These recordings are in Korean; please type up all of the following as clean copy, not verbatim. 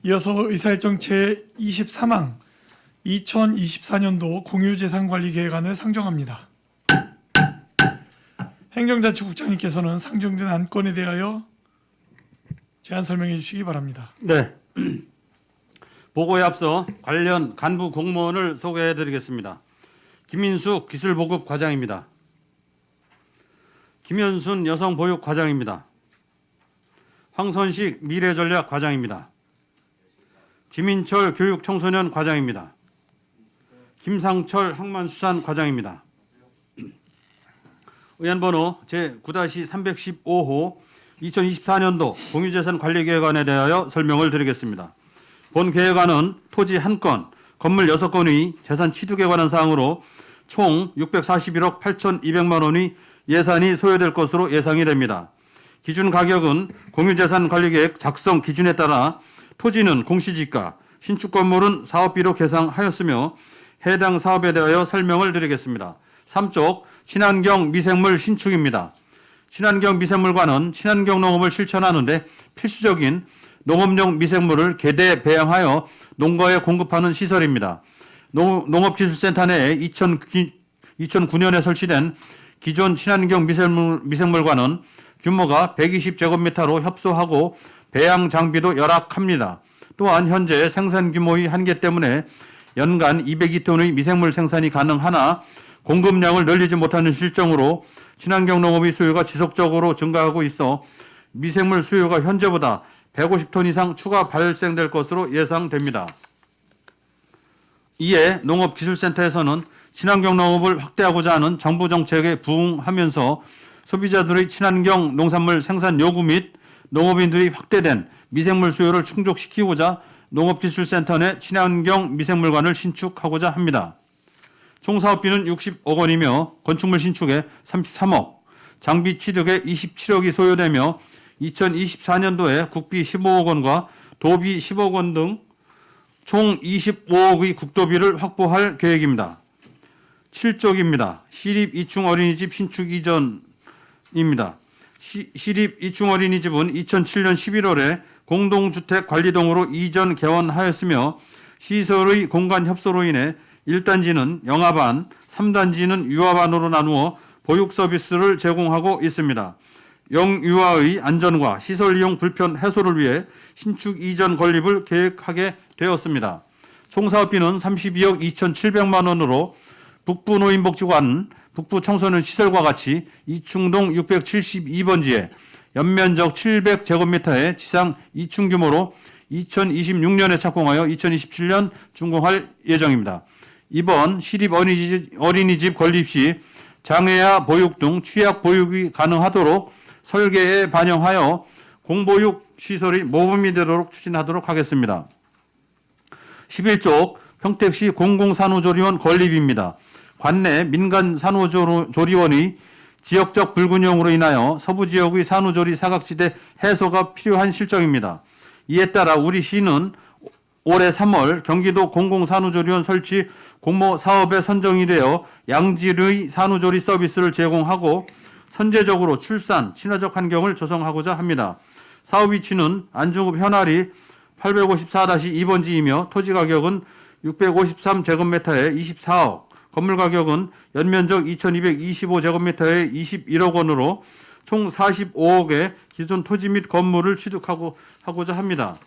이어서 의사일정 제23항 2024년도 공유재산관리계획안을 상정합니다. 행정자치국장님께서는 상정된 안건에 대하여 제안 설명해 주시기 바랍니다. 네. 보고에 앞서 관련 간부 공무원을 소개해 드리겠습니다. 김인숙 기술보급 과장입니다. 김현순 여성보육 과장입니다. 황선식 미래전략 과장입니다. 지민철 교육청소년 과장입니다. 김상철 항만수산 과장입니다. 의안번호 제9-315호 2024년도 공유재산관리계획안에 대하여 설명을 드리겠습니다. 본 계획안은 토지 1건, 건물 6건의 재산 취득에 관한 사항으로 총 641억 8,200만 원의 예산이 소요될 것으로 예상이 됩니다. 기준 가격은 공유재산관리계획 작성 기준에 따라 토지는 공시지가, 신축 건물은 사업비로 계상하였으며 해당 사업에 대하여 설명을 드리겠습니다. 3쪽 친환경 미생물 신축입니다. 친환경 미생물관은 친환경 농업을 실천하는데 필수적인 농업용 미생물을 개대 배양하여 농가에 공급하는 시설입니다. 농업기술센터 내에 2009년에 설치된 기존 친환경 미생물관은 규모가 120제곱미터로 협소하고 배양 장비도 열악합니다. 또한 현재 생산 규모의 한계 때문에 연간 202톤의 미생물 생산이 가능하나 공급량을 늘리지 못하는 실정으로 친환경 농업의 수요가 지속적으로 증가하고 있어 미생물 수요가 현재보다 150톤 이상 추가 발생될 것으로 예상됩니다. 이에 농업기술센터에서는 친환경 농업을 확대하고자 하는 정부 정책에 부응하면서 소비자들의 친환경 농산물 생산 요구 및 농업인들이 확대된 미생물 수요를 충족시키고자 농업기술센터 내 친환경 미생물관을 신축하고자 합니다. 총 사업비는 60억 원이며 건축물 신축에 33억, 장비 취득에 27억이 소요되며 2024년도에 국비 15억 원과 도비 10억 원 등 총 25억의 국도비를 확보할 계획입니다. 7쪽입니다. 시립 2층 어린이집 신축 이전입니다. 시립 2층 어린이집은 2007년 11월에 공동주택관리동으로 이전 개원하였으며 시설의 공간 협소로 인해 1단지는 영아반, 3단지는 유아반으로 나누어 보육 서비스를 제공하고 있습니다. 영유아의 안전과 시설 이용 불편 해소를 위해 신축 이전 건립을 계획하게 되었습니다. 총 사업비는 32억 2,700만 원으로 북부노인복지관, 북부청소년 시설과 같이 이충동 672번지에 연면적 700제곱미터의 지상 2층 규모로 2026년에 착공하여 2027년 준공할 예정입니다. 이번 시립 어린이집 건립 시 장애아 보육 등 취약 보육이 가능하도록 설계에 반영하여 공보육 시설이 모범이 되도록 추진하도록 하겠습니다. 11쪽 평택시 공공산후조리원 건립입니다. 관내 민간 산후조리원의 지역적 불균형으로 인하여 서부 지역의 산후조리 사각지대 해소가 필요한 실정입니다. 이에 따라 우리 시는 올해 3월 경기도 공공산후조리원 설치 공모 사업에 선정이 되어 양질의 산후조리 서비스를 제공하고 선제적으로 출산, 친화적 환경을 조성하고자 합니다. 사업 위치는 안중읍 현아리 854-2번지이며 토지 가격은 653제곱미터에 24억, 건물 가격은 연면적 2225제곱미터에 21억 원으로 총 45억의 기존 토지 및 건물을 취득하고자 합니다.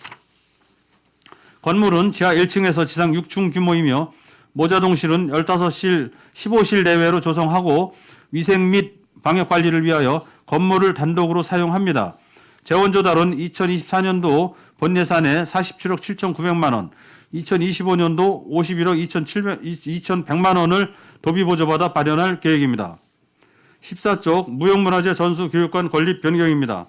건물은 지하 1층에서 지상 6층 규모이며 모자동실은 15실, 15실 내외로 조성하고 위생 및 방역 관리를 위하여 건물을 단독으로 사용합니다. 재원조달은 2024년도 본 예산에 47억 7,900만 원, 2025년도 51억 2,100만 원을 도비 보조받아 발현할 계획입니다. 14쪽 무형문화재 전수교육관 건립 변경입니다.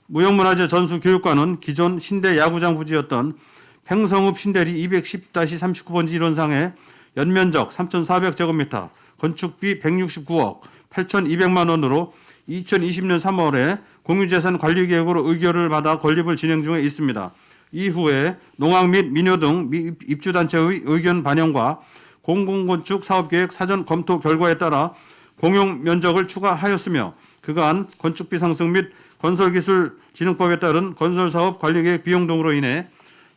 무형문화재 전수교육관은 기존 신대 야구장 부지였던 팽성읍 신대리 210-39번지 일원상에 연면적 3,400제곱미터, 건축비 169억 8,200만 원으로 2020년 3월에 공유재산관리계획으로 의결을 받아 건립을 진행 중에 있습니다. 이후에 농악 및 민요 등 입주단체의 의견 반영과 공공건축 사업계획 사전 검토 결과에 따라 공용 면적을 추가하였으며 그간 건축비 상승 및 건설기술진흥법에 따른 건설사업 관리계획 비용 등으로 인해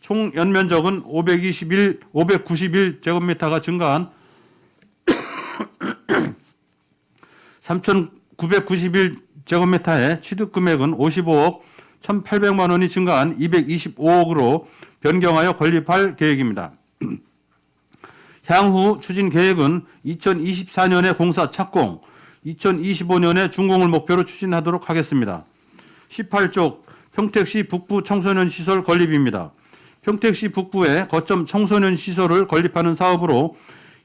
총 연면적은 591제곱미터가 증가한 3,991제곱미터에 취득 금액은 55억 1,800만 원이 증가한 225억으로 변경하여 건립할 계획입니다. 향후 추진 계획은 2024년에 공사 착공, 2025년에 준공을 목표로 추진하도록 하겠습니다. 18쪽 평택시 북부 청소년 시설 건립입니다. 평택시 북부에 거점 청소년 시설을 건립하는 사업으로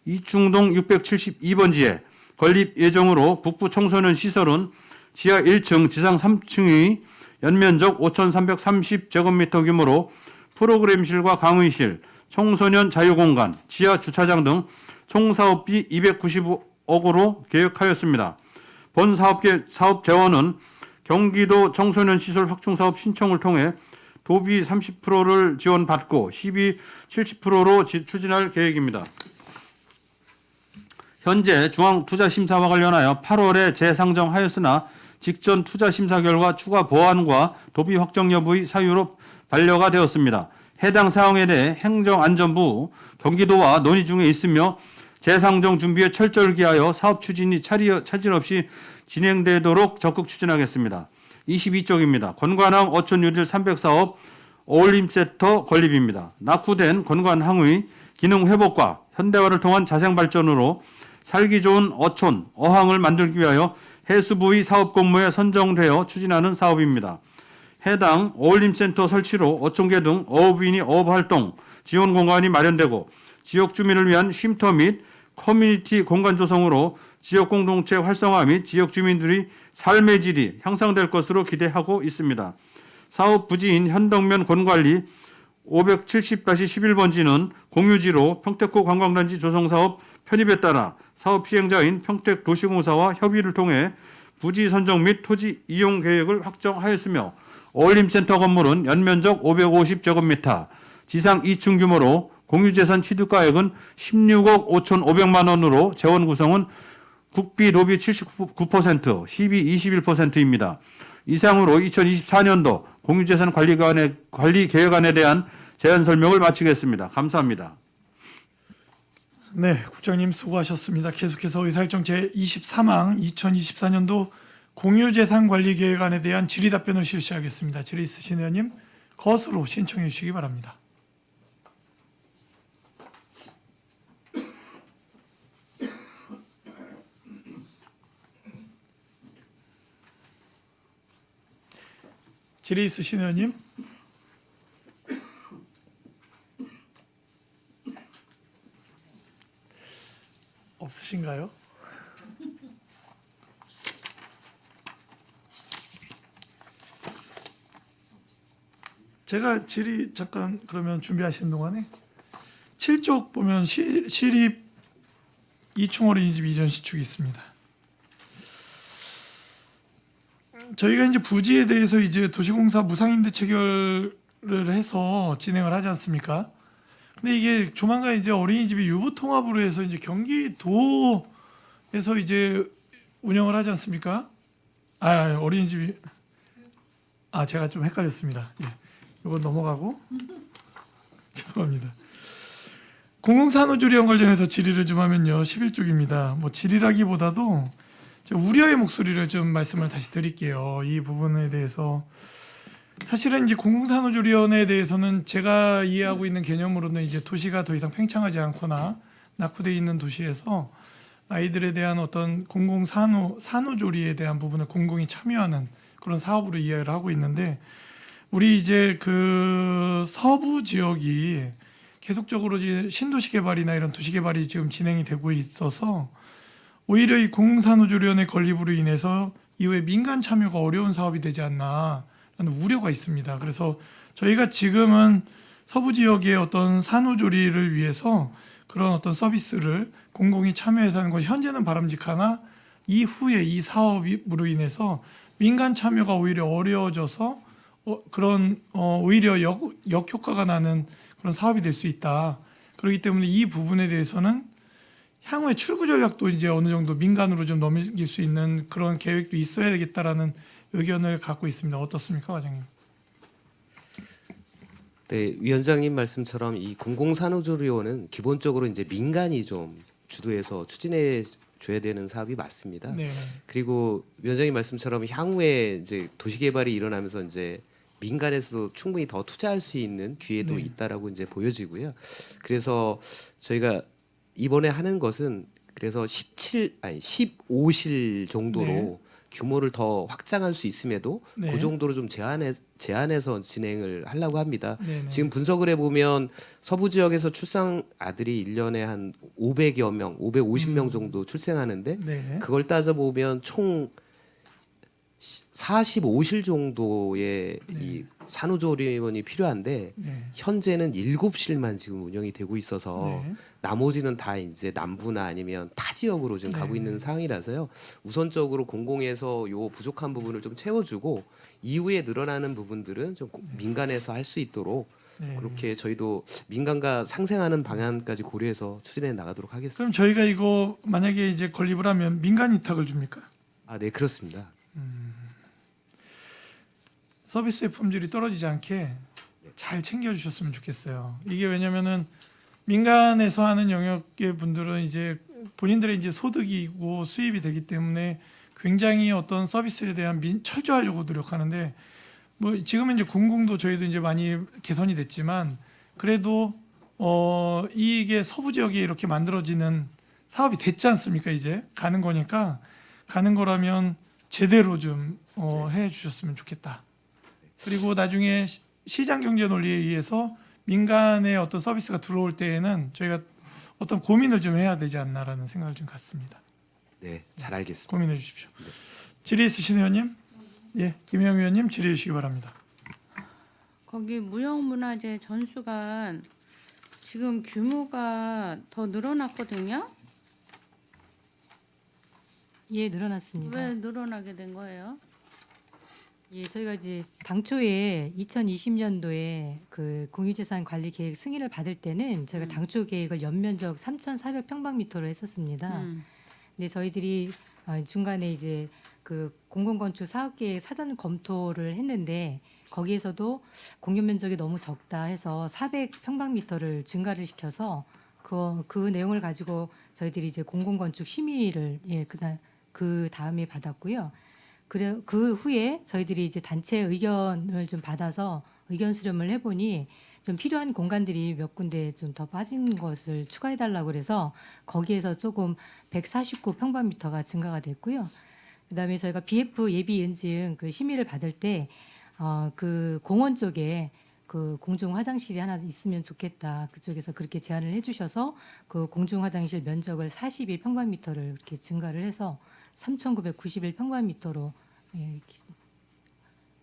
이충동 672번지에 건립 예정으로 북부 청소년 시설은 지하 1층, 지상 3층의 연면적 5,330제곱미터 규모로 프로그램실과 강의실, 청소년 자유공간, 지하 주차장 등 총 사업비 295억으로 계획하였습니다. 본 사업 재원은 경기도 청소년 시설 확충 사업 신청을 통해 도비 30%를 지원받고 시비 70%로 추진할 계획입니다. 현재 중앙투자심사와 관련하여 8월에 재상정하였으나 직전 투자심사 결과 추가 보완과 도비 확정 여부의 사유로 반려가 되었습니다. 해당 사항에 대해 행정안전부, 경기도와 논의 중에 있으며 재상정 준비에 철저히 기하여 사업 추진이 차질 없이 진행되도록 적극 추진하겠습니다. 22쪽입니다. 건관항 어촌유질 304업 어울림센터 건립입니다. 낙후된 건관항의 기능 회복과 현대화를 통한 자생발전으로 살기 좋은 어촌, 어항을 만들기 위하여 해수부의 사업 공모에 선정되어 추진하는 사업입니다. 해당 어울림센터 설치로 어촌계 등 어업인이 어업활동, 지원 공간이 마련되고 지역 주민을 위한 쉼터 및 커뮤니티 공간 조성으로 지역 공동체 활성화 및 지역 주민들의 삶의 질이 향상될 것으로 기대하고 있습니다. 사업 부지인 현덕면 권관리 570-11번지는 공유지로 평택구 관광단지 조성사업 편입에 따라 사업 시행자인 평택도시공사와 협의를 통해 부지 선정 및 토지 이용 계획을 확정하였으며 어울림센터 건물은 연면적 550제곱미터, 지상 2층 규모로 공유재산 취득가액은 16억 5,500만 원으로 재원 구성은 국비 도비 79%, 시비 21%입니다. 이상으로 2024년도 공유재산 관리 계획안에 대한 제안 설명을 마치겠습니다. 감사합니다. 네, 국장님 수고하셨습니다. 계속해서 의사일정 제23항 2024년도 공유재산관리계획안에 대한 질의답변을 실시하겠습니다. 질의 있으신 의원님 거수로 신청해 주시기 바랍니다. 질의 있으신 의원님 없으신가요? 제가 질의 잠깐 그러면 준비하시는 동안에 7쪽 보면 시립 이충 어린이집 이전 시축이 있습니다. 저희가 이제 부지에 대해서 이제 도시공사 무상임대 체결을 해서 진행을 하지 않습니까? 근데 이게 조만간 이제 어린이집이 유부통합으로 해서 이제 경기도에서 이제 운영을 하지 않습니까? 어린이집이 제가 좀 헷갈렸습니다. 예. 이건 넘어가고 죄송합니다. 공공산후조리원 관련해서 질의를 좀 하면요. 11쪽입니다. 뭐 질의라기보다도 우려의 목소리를 좀 말씀을 다시 드릴게요. 이 부분에 대해서 사실은 이제 공공산후조리원에 대해서는 제가 이해하고 있는 개념으로는 이제 도시가 더 이상 팽창하지 않거나 낙후되어 있는 도시에서 아이들에 대한 어떤 산후조리에 대한 부분을 공공이 참여하는 그런 사업으로 이해를 하고 있는데 우리 이제 그 서부 지역이 계속적으로 이제 신도시 개발이나 이런 도시 개발이 지금 진행이 되고 있어서 오히려 이 공공산후조리원의 건립으로 인해서 이후에 민간 참여가 어려운 사업이 되지 않나라는 우려가 있습니다. 그래서 저희가 지금은 서부 지역의 어떤 산후조리를 위해서 그런 어떤 서비스를 공공이 참여해서 하는 것이 현재는 바람직하나 이후에 이 사업으로 인해서 민간 참여가 오히려 어려워져서 오히려 역효과가 나는 그런 사업이 될 수 있다. 그렇기 때문에 이 부분에 대해서는 향후에 출구 전략도 이제 어느 정도 민간으로 좀 넘길 수 있는 그런 계획도 있어야 되겠다라는 의견을 갖고 있습니다. 어떻습니까, 과장님? 네, 위원장님 말씀처럼 이 공공산후조리원은 기본적으로 이제 민간이 좀 주도해서 추진해 줘야 되는 사업이 맞습니다. 네. 그리고 위원장님 말씀처럼 향후에 이제 도시개발이 일어나면서 이제 민간에서도 충분히 더 투자할 수 있는 기회도 네. 있다라고 이제 보여지고요. 그래서 저희가 이번에 하는 것은 그래서 15실 정도로 네. 규모를 더 확장할 수 있음에도 네. 그 정도로 좀 제한해서 진행을 하려고 합니다. 네. 지금 분석을 해보면 서부 지역에서 출산 아들이 1년에 한 500여 명, 550명 정도 출생하는데 네. 그걸 따져보면 총 45실 정도의 네. 이 산후조리원이 필요한데 네. 현재는 7실만 지금 운영이 되고 있어서 네. 나머지는 다 이제 남부나 아니면 타 지역으로 지금 가고 네. 있는 상황이라서요. 우선적으로 공공에서 요 부족한 부분을 좀 채워주고 이후에 늘어나는 부분들은 좀 민간에서 할 수 있도록 네. 그렇게 저희도 민간과 상생하는 방안까지 고려해서 추진해 나가도록 하겠습니다. 그럼 저희가 이거 만약에 이제 건립을 하면 민간 위탁을 줍니까? 아, 네, 그렇습니다. 서비스의 품질이 떨어지지 않게 잘 챙겨주셨으면 좋겠어요. 이게 왜냐면은 민간에서 하는 영역의 분들은 이제 본인들의 이제 소득이고 수입이 되기 때문에 굉장히 어떤 서비스에 대한 철저하려고 노력하는데 뭐 지금은 이제 공공도 저희도 이제 많이 개선이 됐지만 그래도 이게 서부 지역에 이렇게 만들어지는 사업이 됐지 않습니까? 이제 가는 거니까 가는 거라면 제대로 좀 해주셨으면 좋겠다. 그리고 나중에 시장 경제 논리에 의해서 민간의 어떤 서비스가 들어올 때에는 저희가 어떤 고민을 좀 해야 되지 않나라는 생각을 좀 갖습니다. 네, 잘 알겠습니다. 고민해 주십시오. 질의 있으신 의원님, 예, 김영 의원님 질의해 주시기 바랍니다. 거기 무형문화재 전수관 지금 규모가 더 늘어났거든요. 예, 늘어났습니다. 왜 늘어나게 된 거예요? 예, 저희가 이제 당초에 2020년도에 그 공유재산 관리 계획 승인을 받을 때는 저희가 당초 계획을 연면적 3,400평방미터로 했었습니다. 근데 저희들이 중간에 이제 그 공공건축 사업계획 사전 검토를 했는데 거기에서도 공연 면적이 너무 적다 해서 400평방미터를 증가를 시켜서 그 내용을 가지고 저희들이 이제 공공건축 심의를 그 다음에 받았고요. 그래 그 후에 저희들이 이제 단체 의견을 좀 받아서 의견 수렴을 해보니 좀 필요한 공간들이 몇 군데 좀 더 빠진 것을 추가해달라고 그래서 거기에서 조금 149평방미터가 증가가 됐고요. 그다음에 저희가 BF 예비 인증 그 심의를 받을 때 그 공원 쪽에 그 공중 화장실이 하나 있으면 좋겠다. 그쪽에서 그렇게 제안을 해주셔서 그 공중 화장실 면적을 42평방미터를 이렇게 증가를 해서 3,991평방미터로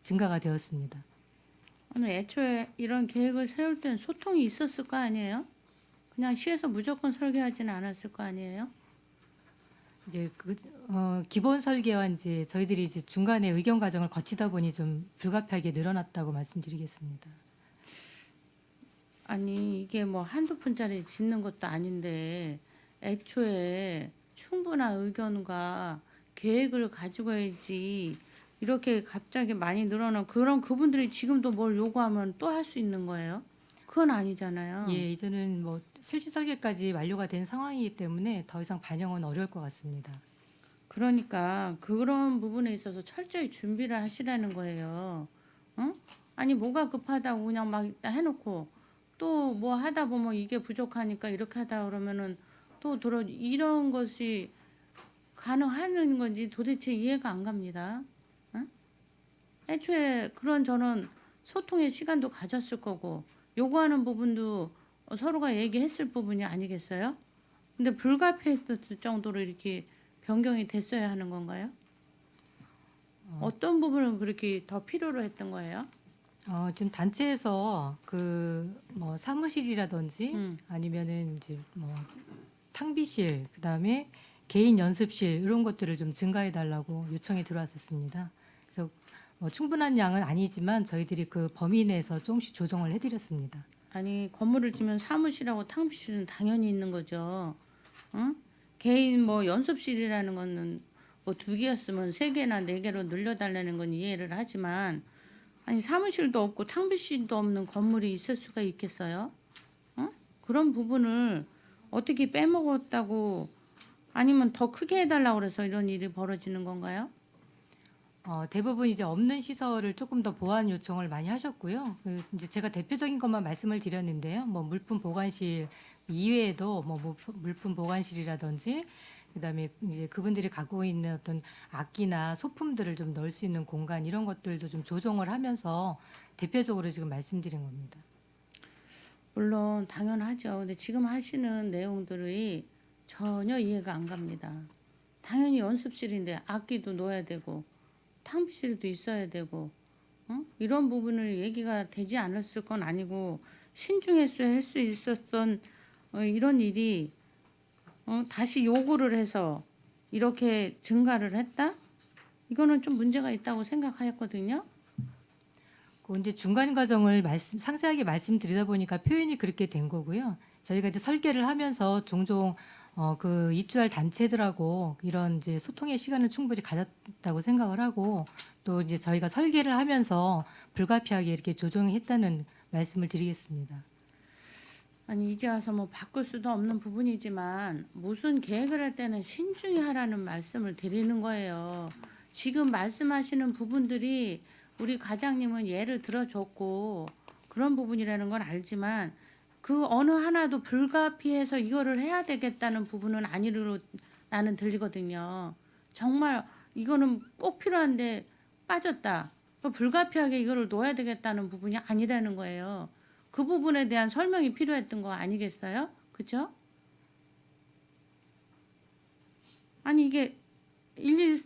증가가 되었습니다. 아니 애초에 이런 계획을 세울 땐 소통이 있었을 거 아니에요? 그냥 시에서 무조건 설계하지는 않았을 거 아니에요? 이제 기본 설계와 이제 저희들이 이제 중간에 의견 과정을 거치다 보니 좀 불가피하게 늘어났다고 말씀드리겠습니다. 아니 이게 뭐 한두 푼짜리 짓는 것도 아닌데 애초에 충분한 의견과 계획을 가지고 해야지 이렇게 갑자기 많이 늘어나 그런 그분들이 지금도 뭘 요구하면 또 할 수 있는 거예요? 그건 아니잖아요. 예, 이제는 뭐 실시 설계까지 완료가 된 상황이기 때문에 더 이상 반영은 어려울 것 같습니다. 그러니까 그런 부분에 있어서 철저히 준비를 하시라는 거예요. 응? 아니 뭐가 급하다고 그냥 막 일단 해놓고 또 뭐 하다 보면 이게 부족하니까 이렇게 하다 그러면은 또 이런 것이 가능한 건지 도대체 이해가 안 갑니다. 응? 애초에 그런 저는 소통의 시간도 가졌을 거고 요구하는 부분도 서로가 얘기했을 부분이 아니겠어요? 근데 불가피했을 정도로 이렇게 변경이 됐어야 하는 건가요? 어떤 부분을 그렇게 더 필요로 했던 거예요? 지금 단체에서 그 뭐 사무실이라든지 아니면은 이제 뭐 탕비실 그다음에 개인 연습실 이런 것들을 좀 증가해 달라고 요청이 들어왔었습니다. 그래서 충분한 양은 아니지만 저희들이 그 범위 내에서 조금씩 조정을 해드렸습니다. 아니 건물을 지면 사무실하고 탕비실은 당연히 있는 거죠. 응? 개인 뭐 연습실이라는 거는 뭐 2개였으면 3개나 4개로 늘려달라는 건 이해를 하지만 아니 사무실도 없고 탕비실도 없는 건물이 있을 수가 있겠어요? 어? 그런 부분을 어떻게 빼먹었다고 아니면 더 크게 해달라고 그래서 이런 일이 벌어지는 건가요? 대부분 이제 없는 시설을 조금 더 보완 요청을 많이 하셨고요. 이제 제가 대표적인 것만 말씀을 드렸는데요. 뭐 물품 보관실 이외에도 뭐 물품 보관실이라든지 그다음에 이제 그분들이 갖고 있는 어떤 악기나 소품들을 좀 넣을 수 있는 공간 이런 것들도 좀 조정을 하면서 대표적으로 지금 말씀드린 겁니다. 물론 당연하죠. 근데 지금 하시는 내용들이 전혀 이해가 안 갑니다. 당연히 연습실인데 악기도 넣어야 되고 탕비실도 있어야 되고 이런 부분을 얘기가 되지 않았을 건 아니고 신중했어야 할 수 있었던 이런 일이 다시 요구를 해서 이렇게 증가를 했다? 이거는 좀 문제가 있다고 생각하였거든요. 그 이제 중간 과정을 상세하게 말씀드리다 보니까 표현이 그렇게 된 거고요. 저희가 이제 설계를 하면서 종종 그 입주할 단체들하고 이런 이제 소통의 시간을 충분히 가졌다고 생각을 하고 또 이제 저희가 설계를 하면서 불가피하게 이렇게 조정했다는 말씀을 드리겠습니다. 아니 이제 와서 뭐 바꿀 수도 없는 부분이지만 무슨 계획을 할 때는 신중히 하라는 말씀을 드리는 거예요. 지금 말씀하시는 부분들이 우리 과장님은 예를 들어줬고 그런 부분이라는 건 알지만 그 어느 하나도 불가피해서 이거를 해야 되겠다는 부분은 아니로 나는 들리거든요. 정말 이거는 꼭 필요한데 빠졌다. 또 불가피하게 이거를 놓아야 되겠다는 부분이 아니라는 거예요. 그 부분에 대한 설명이 필요했던 거 아니겠어요? 그렇죠? 아니 이게 일일이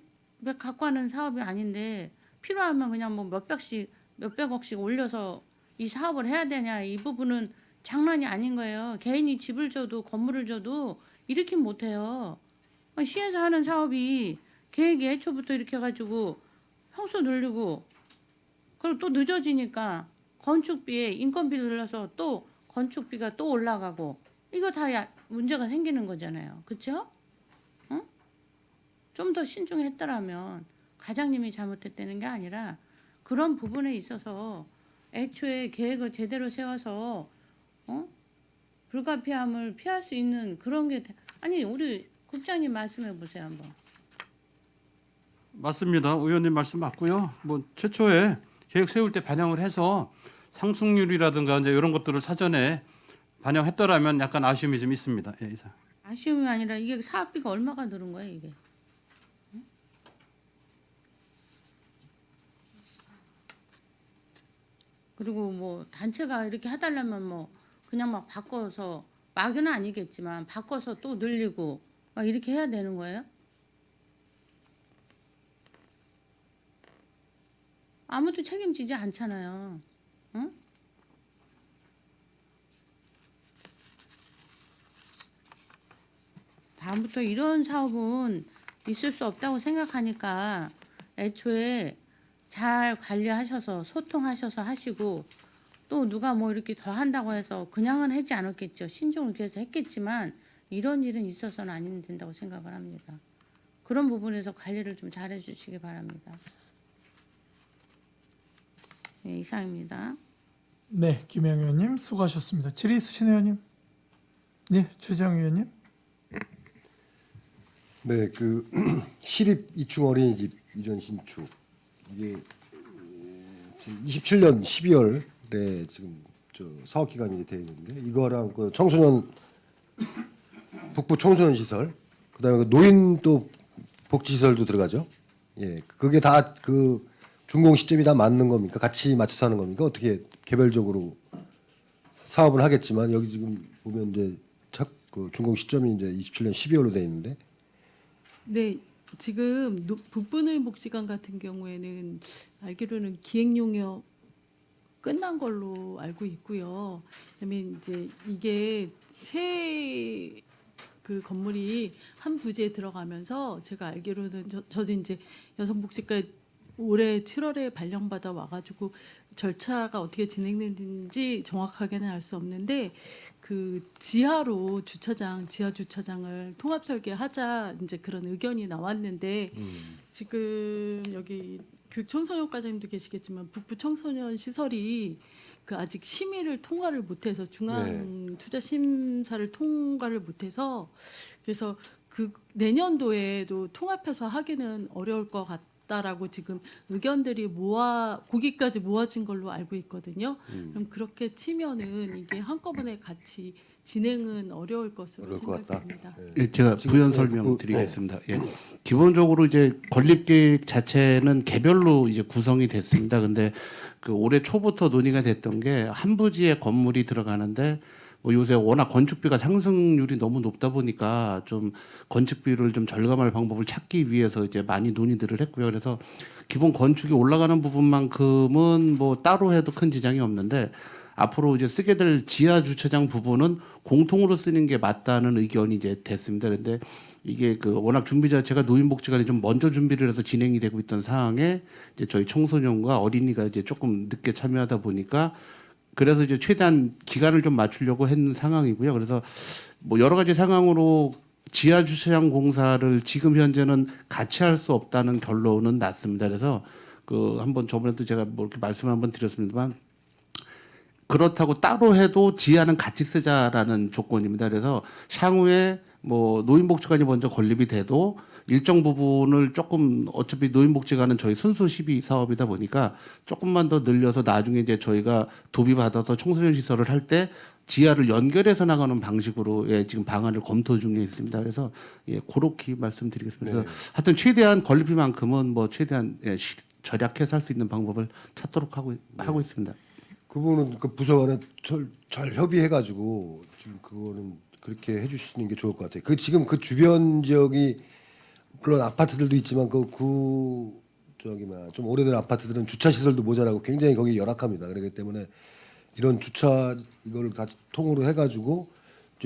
갖고 하는 사업이 아닌데 필요하면 그냥 뭐 몇백억씩 올려서 이 사업을 해야 되냐 이 부분은 장난이 아닌 거예요. 개인이 집을 줘도 건물을 줘도 이렇게 못해요. 시에서 하는 사업이 계획이 애초부터 이렇게 해가지고 평수 늘리고 그리고 또 늦어지니까 건축비에 인건비 들려서 또 건축비가 또 올라가고 이거 다 문제가 생기는 거잖아요. 그렇죠? 응? 좀 더 신중했더라면 과장님이 잘못했다는 게 아니라 그런 부분에 있어서 애초에 계획을 제대로 세워서 불가피함을 피할 수 있는 그런 게 아니 우리 국장님 말씀해 보세요 한번. 맞습니다. 의원님 말씀 맞고요. 뭐 최초에 계획 세울 때 반영을 해서 상승률이라든가 이제 이런 것들을 사전에 반영했더라면 약간 아쉬움이 좀 있습니다. 예, 이상. 아쉬움이 아니라 이게 사업비가 얼마가 늘은 거예요 이게? 응? 그리고 뭐 단체가 이렇게 해달라면 뭐 그냥 막 바꿔서 막은 아니겠지만 바꿔서 또 늘리고 막 이렇게 해야 되는 거예요? 아무도 책임지지 않잖아요. 응? 다음부터 이런 사업은 있을 수 없다고 생각하니까 애초에 잘 관리하셔서 소통하셔서 하시고 또 누가 뭐 이렇게 더 한다고 해서 그냥은 하지 않았겠죠. 신중을 기해서 했겠지만 이런 일은 있어서는 안 된다고 생각을 합니다. 그런 부분에서 관리를 좀 잘해 주시기 바랍니다. 네, 이상입니다. 네, 김영 의원님 수고하셨습니다. 질의 있으신 의원님? 네, 주정 의원님. 네, 그 시립 2층 어린이집 이전 신축 이게 지금 27년 12월에 지금 저 사업 기간이 돼 있는데 이거랑 그 청소년 북부 청소년 시설 그다음에 그 노인 또 복지 시설도 들어가죠. 예, 그게 다 그 준공 시점이 다 맞는 겁니까? 같이 맞춰서 하는 겁니까? 어떻게 개별적으로 사업을 하겠지만 여기 지금 보면 이제 그 준공 시점이 이제 27년 12월로 돼 있는데. 네, 지금 북부노인 복지관 같은 경우에는 알기로는 기획 용역 끝난 걸로 알고 있고요. 그다음에 이제 이게 새 그 건물이 한 부지에 들어가면서 제가 알기로는 저도 이제 여성복지과 올해 7월에 발령받아 와가지고 절차가 어떻게 진행되는지 정확하게는 알 수 없는데 그 지하로 지하 주차장을 통합 설계하자 이제 그런 의견이 나왔는데 지금 여기 교육 청소년과장님도 계시겠지만 북부 청소년 시설이 그 아직 심의를 통과를 못해서 중앙 투자 심사를 통과를 못해서 그래서 그 내년도에도 통합해서 하기는 어려울 것 같다라고 지금 의견들이 거기까지 모아진 걸로 알고 있거든요. 그럼 그렇게 치면은 이게 한꺼번에 같이 진행은 어려울 것으로 어려울 것 같다. 생각됩니다. 예, 제가 지금 부연 그- 설명드리겠습니다. 예. 기본적으로 이제 건립계획 자체는 개별로 이제 구성이 됐습니다. 근데 그 올해 초부터 논의가 됐던 게 한 부지에 건물이 들어가는데 뭐 요새 워낙 건축비가 상승률이 너무 높다 보니까 좀 건축비를 좀 절감할 방법을 찾기 위해서 이제 많이 논의들을 했고요. 그래서 기본 건축이 올라가는 부분만큼은 뭐 따로 해도 큰 지장이 없는데 앞으로 이제 쓰게 될 지하 주차장 부분은 공통으로 쓰는 게 맞다는 의견이 이제 됐습니다. 그런데 이게 그 워낙 준비 자체가 노인복지관이 좀 먼저 준비를 해서 진행이 되고 있던 상황에 이제 저희 청소년과 어린이가 이제 조금 늦게 참여하다 보니까 그래서 이제 최대한 기간을 좀 맞추려고 했는 상황이고요. 그래서 뭐 여러 가지 상황으로 지하 주차장 공사를 지금 현재는 같이 할 수 없다는 결론은 났습니다. 그래서 그 한번 저번에도 제가 뭐 이렇게 말씀을 한번 드렸습니다만 그렇다고 따로 해도 지하는 같이 쓰자라는 조건입니다. 그래서 향후에 뭐 노인복지관이 먼저 건립이 돼도 일정 부분을 조금 어차피 노인복지관은 저희 순수 시비 사업이다 보니까 조금만 더 늘려서 나중에 이제 저희가 도비 받아서 청소년 시설을 할 때 지하를 연결해서 나가는 방식으로 예, 지금 방안을 검토 중에 있습니다. 그래서 예, 그렇게 말씀드리겠습니다. 그래서 하여튼 최대한 건립비만큼은 뭐 최대한 예, 절약해서 할 수 있는 방법을 찾도록 하고 있습니다. 그분은 그 부서 간에 잘 협의해가지고 지금 그거는 그렇게 해주시는 게 좋을 것 같아요. 그 지금 그 주변 지역이 물론 아파트들도 있지만 좀 오래된 아파트들은 주차 시설도 모자라고 굉장히 거기 열악합니다. 그렇기 때문에 이런 주차 이걸 같이 통으로 해가지고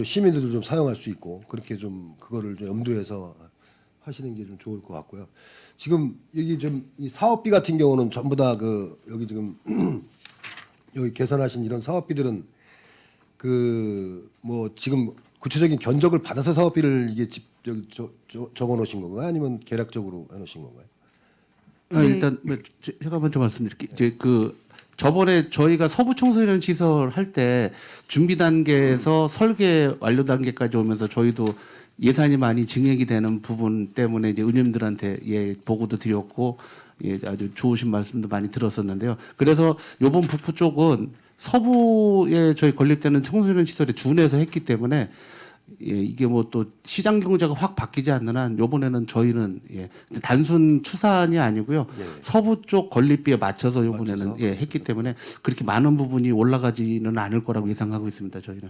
시민들도 좀 사용할 수 있고 그렇게 좀 그거를 좀 염두해서 하시는 게 좀 좋을 것 같고요. 지금 여기 좀 이 사업비 같은 경우는 전부 다 그 여기 지금 여기 계산하신 이런 사업비들은 그 뭐 지금 구체적인 견적을 받아서 사업비를 이게 적어 놓으신 건가요? 아니면 계략적으로 해 놓으신 건가요? 일단 뭐 제가 먼저 말씀드릴게요. 이제 그 저번에 저희가 서부 청소년 시설 할 때 준비 단계에서 설계 완료 단계까지 오면서 저희도 예산이 많이 증액이 되는 부분 때문에 이제 의원님들한테 예 보고도 드렸고 예 아주 좋으신 말씀도 많이 들었었는데요. 그래서 요번 북부 쪽은 서부에 저희 건립되는 청소년 시설에 준해서 했기 때문에 예, 이게 뭐 또 시장 경제가 확 바뀌지 않는 한 요번에는 저희는 예, 단순 추산이 아니고요. 서부 쪽 건립비에 맞춰서 요번에는 예, 했기 때문에 그렇게 많은 부분이 올라가지는 않을 거라고 예상하고 있습니다. 저희는.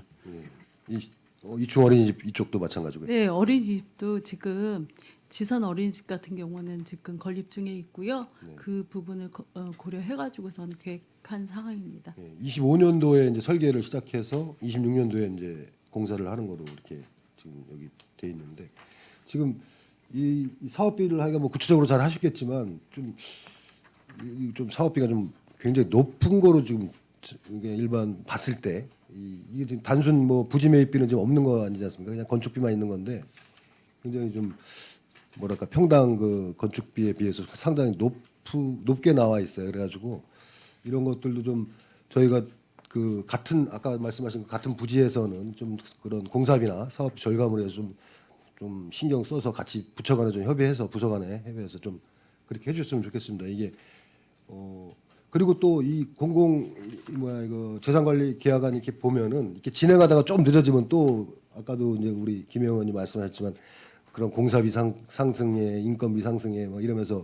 이충 어린이집 이쪽도 마찬가지고요. 네, 어린이집도 지금 지선 어린이집 같은 경우는 지금 건립 중에 있고요. 그 부분을 고려해가지고선 계획한 상황입니다. 25년도에 이제 설계를 시작해서 26년도에 이제 공사를 하는 거로 이렇게 지금 여기 돼 있는데 지금 이 사업비를 하기가 뭐 구체적으로 잘 하셨겠지만 좀 사업비가 좀 굉장히 높은 거로 지금 이게 일반 봤을 때 이게 지금 단순 뭐 부지 매입비는 지금 없는 거 아니지 않습니까? 그냥 건축비만 있는 건데 굉장히 좀 뭐랄까 평당 그 건축비에 비해서 상당히 높게 나와 있어요. 그래가지고 이런 것들도 좀 저희가 그 같은 아까 말씀하신 그 같은 부지에서는 좀 그런 공사비나 사업 절감을 해서 좀 신경 써서 같이 부처 간에 좀 협의해서 부서 간에 협의해서 좀 그렇게 해줬으면 좋겠습니다. 이게 그리고 또 이 이거 재산관리 계약안 이렇게 보면은 이렇게 진행하다가 좀 늦어지면 또 아까도 이제 우리 김 의원이 말씀하셨지만 그런 공사비 상승에 인건비 상승에 뭐 이러면서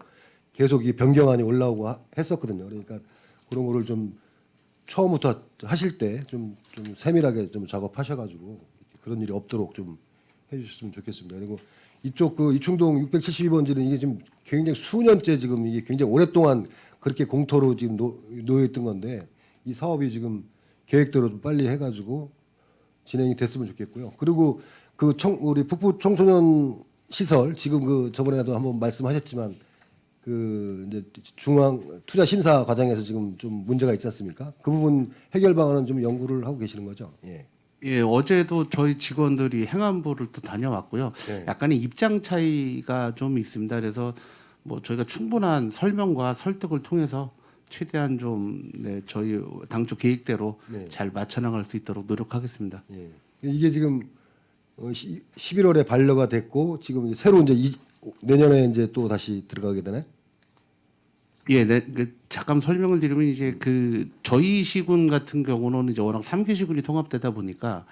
계속 이 변경안이 올라오고 했었거든요. 그러니까 그런 거를 좀 처음부터 하실 때 좀 세밀하게 좀 작업하셔가지고 그런 일이 없도록 좀 해주셨으면 좋겠습니다. 그리고 이쪽 그 이충동 672번지는 이게 지금 굉장히 수년째 지금 이게 굉장히 오랫동안 그렇게 공터로 지금 놓여 있던 건데 이 사업이 지금 계획대로 좀 빨리 해가지고 진행이 됐으면 좋겠고요. 그리고 우리 북부 청소년 시설 지금 그 저번에도 한번 말씀하셨지만 그 이제 중앙 투자 심사 과정에서 지금 좀 문제가 있지 않습니까? 그 부분 해결 방안은 좀 연구를 하고 계시는 거죠? 예. 예, 어제도 저희 직원들이 행안부를 또 다녀왔고요. 네. 약간의 입장 차이가 좀 있습니다. 그래서 뭐 저희가 충분한 설명과 설득을 통해서 최대한 좀 네, 저희 당초 계획대로 네. 잘 맞춰나갈 수 있도록 노력하겠습니다. 예. 이게 지금 11월에 반려가 됐고 지금 이제 새로 이제 내년에 이제 또 다시 들어가게 되네. 예, 네, 잠깐 설명을 드리면 이제 저희 시군 같은 경우는 이제 워낙 3개 시군이 통합되다 보니까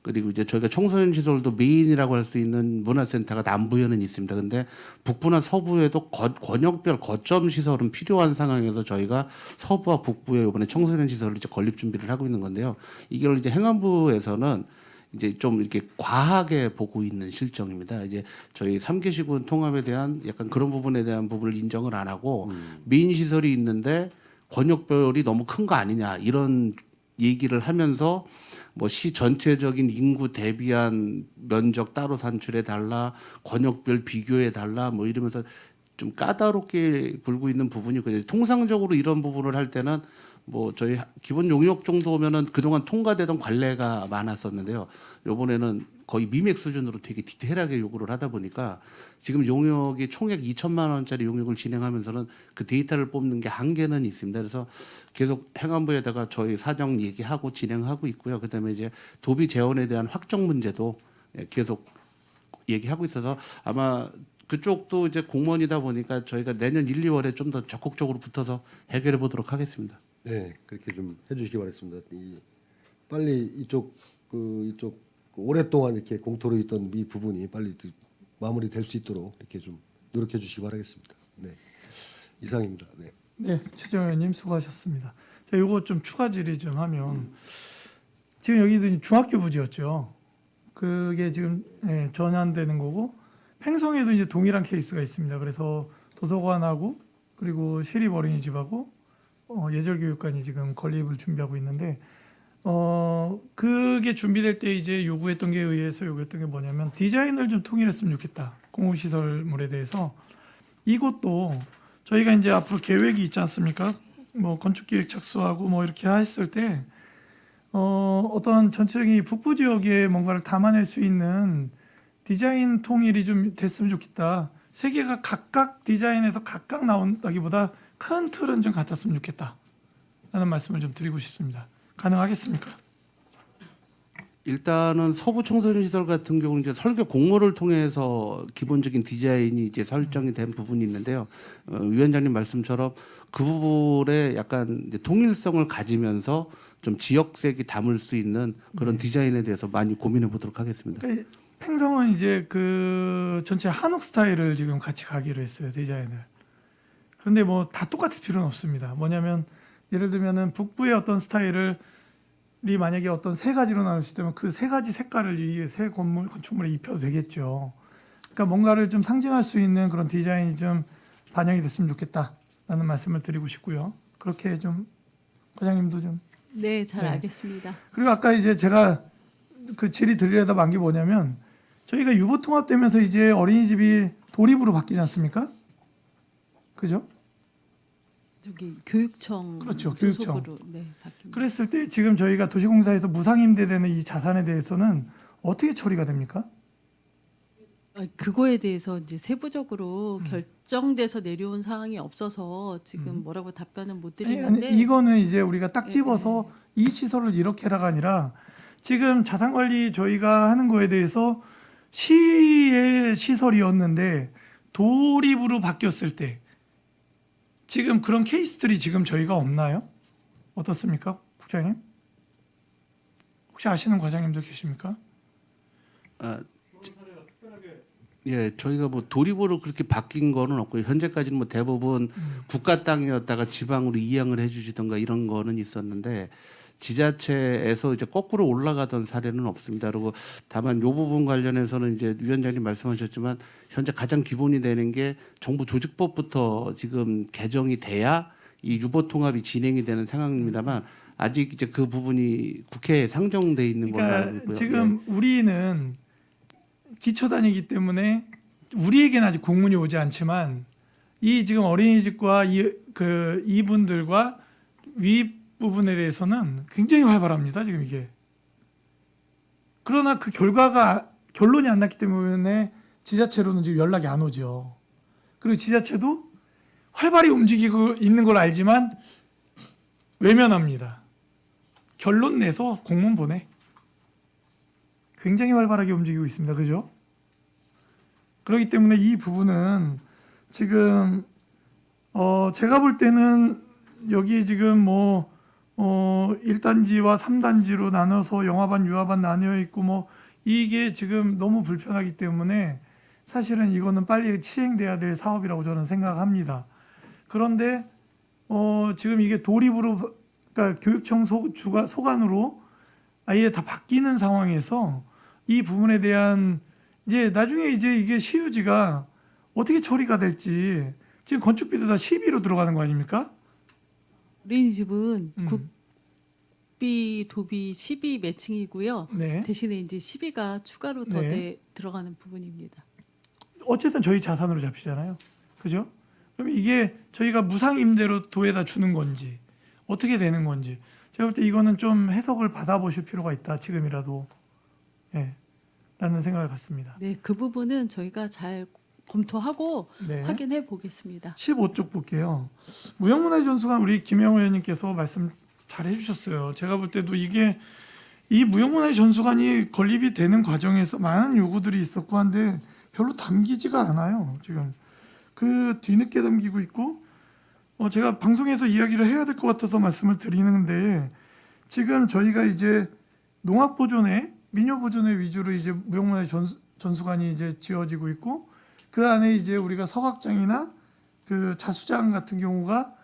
그리고 이제 저희가 청소년 시설도 메인이라고 할 수 있는 문화센터가 남부에는 있습니다. 근데 북부나 서부에도 권역별 거점 시설은 필요한 상황에서 저희가 서부와 북부에 이번에 청소년 시설을 이제 건립 준비를 하고 있는 건데요. 이걸 이제 행안부에서는 이제 좀 이렇게 과하게 보고 있는 실정입니다. 이제 저희 3개 시군 통합에 대한 약간 그런 부분에 대한 부분을 인정을 안 하고 메인 시설이 있는데 권역별이 너무 큰 거 아니냐 이런 얘기를 하면서 뭐 시 전체적인 인구 대비한 면적 따로 산출해 달라, 권역별 비교해 달라, 뭐 이러면서 좀 까다롭게 굴고 있는 부분이 있거든요. 통상적으로 이런 부분을 할 때는 뭐 저희 기본 용역 정도면은 그동안 통과되던 관례가 많았었는데요. 이번에는 거의 미맥 수준으로 되게 디테일하게 요구를 하다 보니까 지금 용역이 총액 2천만 원짜리 용역을 진행하면서는 그 데이터를 뽑는 게 한계는 있습니다. 그래서 계속 행안부에다가 저희 사정 얘기하고 진행하고 있고요. 그다음에 이제 도비 재원에 대한 확정 문제도 계속 얘기하고 있어서 아마 그쪽도 이제 공무원이다 보니까 저희가 내년 1, 2월에 좀 더 적극적으로 붙어서 해결해 보도록 하겠습니다. 네, 그렇게 좀 해주시기 바랍니다. 빨리 이쪽 오랫동안 이렇게 공토로 있던 이 부분이 빨리 마무리될 수 있도록 이렇게 좀 노력해 주시기 바라겠습니다. 네, 이상입니다. 네. 네, 최정 의원님 수고하셨습니다. 자, 요거 좀 추가 질의 좀 하면 지금 여기도 중학교 부지였죠. 그게 지금 전환되는 거고 팽성에도 이제 동일한 케이스가 있습니다. 그래서 도서관하고 그리고 시립 어린이집하고 예절교육관이 지금 건립을 준비하고 있는데 그게 준비될 때 이제 요구했던 게 의해서 요구했던 게 뭐냐면 디자인을 좀 통일했으면 좋겠다. 공공시설물에 대해서 이것도 저희가 이제 앞으로 계획이 있지 않습니까? 뭐 건축기획 착수하고 뭐 이렇게 했을 때 어떤 전체적인 북부 지역에 뭔가를 담아낼 수 있는 디자인 통일이 좀 됐으면 좋겠다. 세 개가 각각 디자인에서 각각 나온다기보다 큰 틀은 좀 같았으면 좋겠다. 라는 말씀을 좀 드리고 싶습니다. 가능하겠습니까? 일단은 서부 청소년 시설 같은 경우는 이제 설계 공모를 통해서 기본적인 디자인이 이제 설정이 된 부분이 있는데요. 위원장님 말씀처럼 그 부분에 약간 이제 통일성을 가지면서 좀 지역색이 담을 수 있는 그런 디자인에 대해서 많이 고민해 보도록 하겠습니다. 그러니까 팽성은 이제 그 전체 한옥 스타일을 지금 같이 가기로 했어요. 디자인을. 그런데 뭐 다 똑같을 필요는 없습니다. 뭐냐면 예를 들면은 북부의 어떤 스타일을 만약에 어떤 세 가지로 나눌 수 있다면 그 세 가지 색깔을 이 새 건축물에 입혀도 되겠죠. 그러니까 뭔가를 좀 상징할 수 있는 그런 디자인이 좀 반영이 됐으면 좋겠다라는 말씀을 드리고 싶고요. 그렇게 좀 과장님도 좀. 네, 잘 네. 알겠습니다. 그리고 아까 이제 제가 그 질의 드리려다 만 게 뭐냐면 저희가 유보 통합되면서 이제 어린이집이 도립으로 바뀌지 않습니까? 그죠? 저기 교육청 그렇죠, 교육청. 소속으로 네, 바뀝니다. 그랬을 때 지금 저희가 도시공사에서 무상임대되는 이 자산에 대해서는 어떻게 처리가 됩니까? 그거에 대해서 이제 세부적으로 결정돼서 내려온 사항이 없어서 지금 뭐라고 답변은 못 드리는데 이거는 이제 우리가 딱 집어서 이 시설을 이렇게 해라가 아니라 지금 자산관리 저희가 하는 거에 대해서 시의 시설이었는데 도립으로 바뀌었을 때 지금 그런 케이스들이 지금 저희가 없나요? 어떻습니까, 국장님? 혹시 아시는 과장님들 계십니까? 예, 저희가 뭐 도립으로 그렇게 바뀐 거는 없고요. 현재까지는 뭐 대부분 국가 땅이었다가 지방으로 이양을 해주시던가 이런 거는 있었는데 지자체에서 이제 거꾸로 올라가던 사례는 없습니다. 그리고 다만 이 부분 관련해서는 이제 위원장님 말씀하셨지만 현재 가장 기본이 되는 게 정부 조직법부터 지금 개정이 돼야 이 유보 통합이 진행이 되는 상황입니다만 아직 이제 그 부분이 국회에 상정돼 있는 걸로 알고 그러니까 있고요. 지금 우리는 기초단이기 때문에 우리에게는 아직 공문이 오지 않지만 이 지금 어린이집과 이분들과 위 부분에 대해서는 굉장히 활발합니다. 지금 이게. 그러나 그 결론이 안 났기 때문에 지자체로는 지금 연락이 안 오죠. 그리고 지자체도 활발히 움직이고 있는 걸 알지만 외면합니다. 결론 내서 공문 보내. 굉장히 활발하게 움직이고 있습니다. 그죠? 그렇기 때문에 이 부분은 지금 제가 볼 때는 여기 지금 1단지와 3단지로 나눠서 영화반, 유아반 나뉘어 있고 이게 지금 너무 불편하기 때문에 사실은 이거는 빨리 시행돼야 될 사업이라고 저는 생각합니다. 그런데 지금 이게 도립으로, 그러니까 교육청 소관으로 아예 다 바뀌는 상황에서 이 부분에 대한 이제 나중에 이제 이게 시유지가 어떻게 처리가 될지, 지금 건축비도 다 시비로 들어가는 거 아닙니까? 어린이집은 국비, 도비, 시비 매칭이고요. 네. 대신에 이제 시비가 추가로 더 네. 들어가는 부분입니다. 어쨌든 저희 자산으로 잡히잖아요. 그죠? 그럼 이게 저희가 무상임대로 도에다 주는 건지 어떻게 되는 건지 제가 볼 때 이거는 좀 해석을 받아보실 필요가 있다. 지금이라도. 예. 라는 생각을 갖습니다. 네, 그 부분은 저희가 잘 검토하고 네. 확인해 보겠습니다. 15쪽 볼게요. 무형문화재 전수관 우리 김영호 의원님께서 말씀 잘 해주셨어요. 제가 볼 때도 이게 이 무형문화재 전수관이 건립이 되는 과정에서 많은 요구들이 있었고 한데 별로 담기지가 않아요. 지금 그 뒤늦게 담기고 있고 제가 방송에서 이야기를 해야 될 것 같아서 말씀을 드리는데 지금 저희가 이제 농업보존회, 민요보존회 위주로 이제 무형문화재 전수관이 이제 지어지고 있고 그 안에 이제 우리가 서각장이나 그 자수장 같은 경우가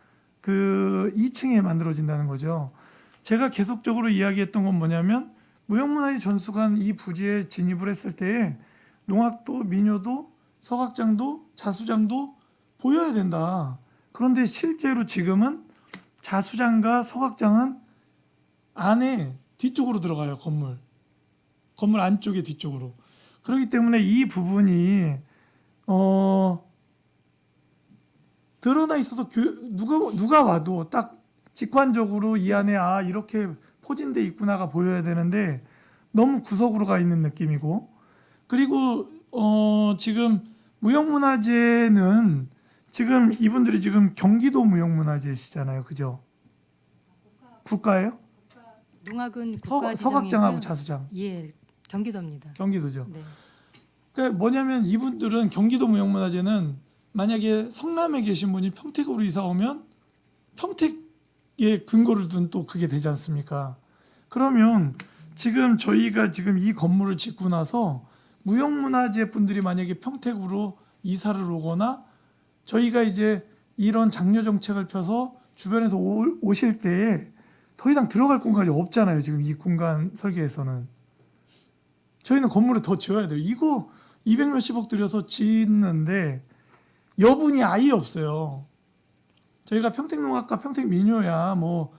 그 2층에 만들어진다는 거죠. 제가 계속적으로 이야기했던 건 뭐냐면 무형문화재 전수관 이 부지에 진입을 했을 때에 농악도, 민요도, 서각장도, 자수장도 보여야 된다. 그런데 실제로 지금은 자수장과 서각장은 안에 뒤쪽으로 들어가요. 건물 안쪽에 뒤쪽으로. 그렇기 때문에 이 부분이 드러나 있어서 누가 와도 딱 직관적으로 이 안에 이렇게 포진돼 있구나가 보여야 되는데 너무 구석으로 가 있는 느낌이고 그리고 지금 무형문화재는 지금 이분들이 지금 경기도 무형문화재시잖아요. 그죠? 국가예요? 농악은 서각장하고 자수장. 예, 경기도입니다. 경기도죠. 네. 그러니까 뭐냐면 이분들은 경기도 무형문화재는 만약에 성남에 계신 분이 평택으로 이사 오면 평택에 근거를 둔 또 그게 되지 않습니까? 그러면 지금 저희가 지금 이 건물을 짓고 나서 무형문화재 분들이 만약에 평택으로 이사를 오거나 저희가 이제 이런 장려 정책을 펴서 주변에서 오실 때에 더 이상 들어갈 공간이 없잖아요. 지금 이 공간 설계에서는. 저희는 건물을 더 지어야 돼요. 이거 200몇십억 들여서 짓는데 여분이 아예 없어요. 저희가 평택농악과 평택민요야 뭐